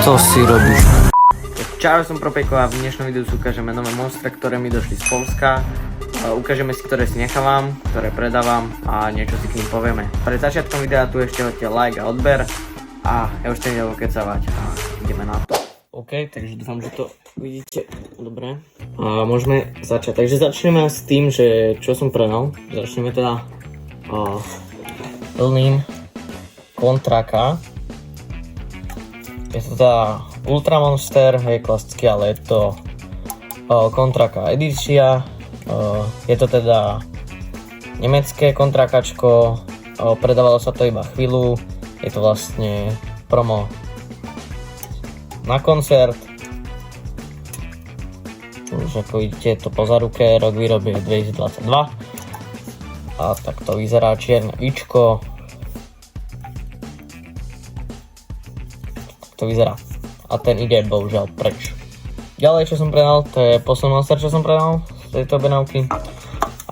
Co si robíš? Čau, som Propejko a v dnešnom videu si ukážeme nové monstre, ktoré mi došli z Polska. Ukážeme si, ktoré si nechávam, ktoré predávam a niečo si k ním povieme. Pred začiatkom videa tu ešte hoďte like a odber a ja už chcem nevokecavať a ideme na to. OK, takže dúfam, že to vidíte dobre. A môžeme začať. Takže začneme s tým, že čo som predal. Začneme teda plným Kontraka. Je to teda Ultra Monster, je klasický, ale je to Kontraka edícia. Je to teda nemecké kontrakačko, predávalo sa to iba chvíľu, je to vlastne promo na koncert. Už ako vidíte, je to po záruke, rok výroby je 2022 a tak to vyzerá, čierne víčko. Tak to vyzerá a ten ide bohužiaľ preč. Ďalej, čo som predal, to je posledný monster, čo som predal z tejto objednávky.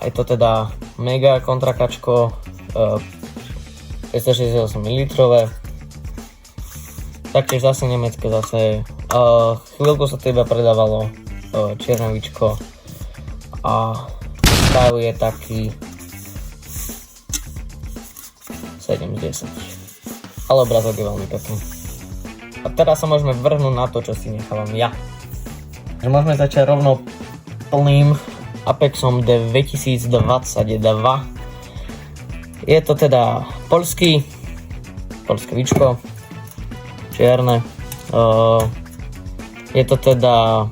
A je to teda mega kontrakačko 568 ml. Taktiež zase nemecké, zase chvíľku sa to iba predávalo, čierne víčko. A stav je taký 7 z 10. Ale obrazok je veľmi pekný. A teraz sa môžeme vrhnúť na to, čo si nechávam ja. Môžeme začať rovno plným Apexom 2022. Je to teda poľské víčko, čierne. Je to teda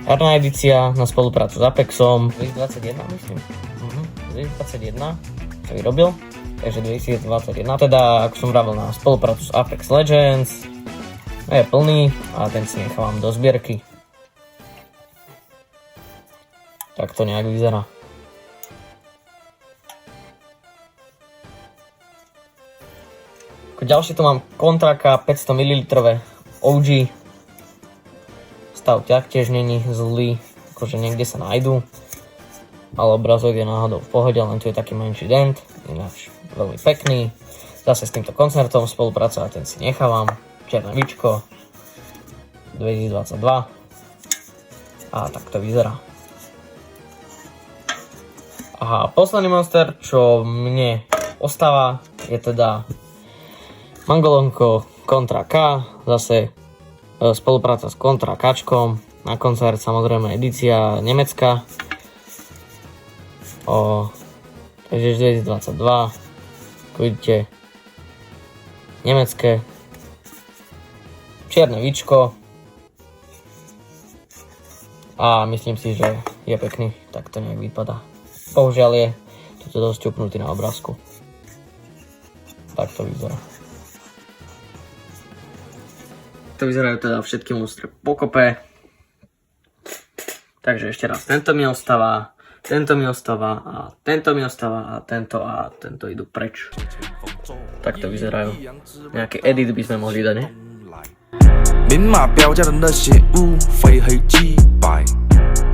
herná edícia na spoluprácu s Apexom. 2021 myslím. 2021 sa vyrobil. Takže 2021, teda ako som vravel, na spoluprácu s Apex Legends. Je plný a ten si nechávam do zbierky. Tak to nejak vyzerá. Ako ďalšie tu mám Kontraka 500 ml OG. Stav taktiež není zlý, akože niekde sa nájdu. Ale obrazok je náhodou v pohode, len tu je taký menší dent, ináč veľmi pekný. Zase s týmto koncertom spolupracovať, ten si nechávam. Čierne víčko 2022 a tak to vyzerá. A posledný monster, čo mne ostáva, je teda Mangolonko Kontra K, zase spolupráca s Kontra Kačkom, na koncert samozrejme edícia nemecká. Takže 2022, ako vidíte, nemecké, čierne víčko a myslím si, že je pekný, tak to nejak vypadá. Bohužiaľ je toto dosť upnutý na obrázku. Tak to vyzerá. To vyzerajú teda všetky monstre pokope. Takže ešte raz, tento mi ostáva a tento idú preč. Tak to vyzerajú. Nejaký edit by sme mohli dať, ne? 明码标价的那些物非黑即白，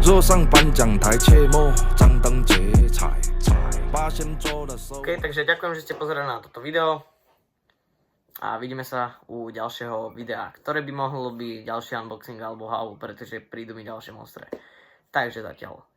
若上颁奖台，切莫张灯结彩。OK, takže ďakujem, že ste pozerali na toto video a vidíme sa u ďalšieho videa, ktoré by mohlo byť ďalší unboxing alebo haul, pretože prídu mi ďalšie monstre. Takže zatiaľ.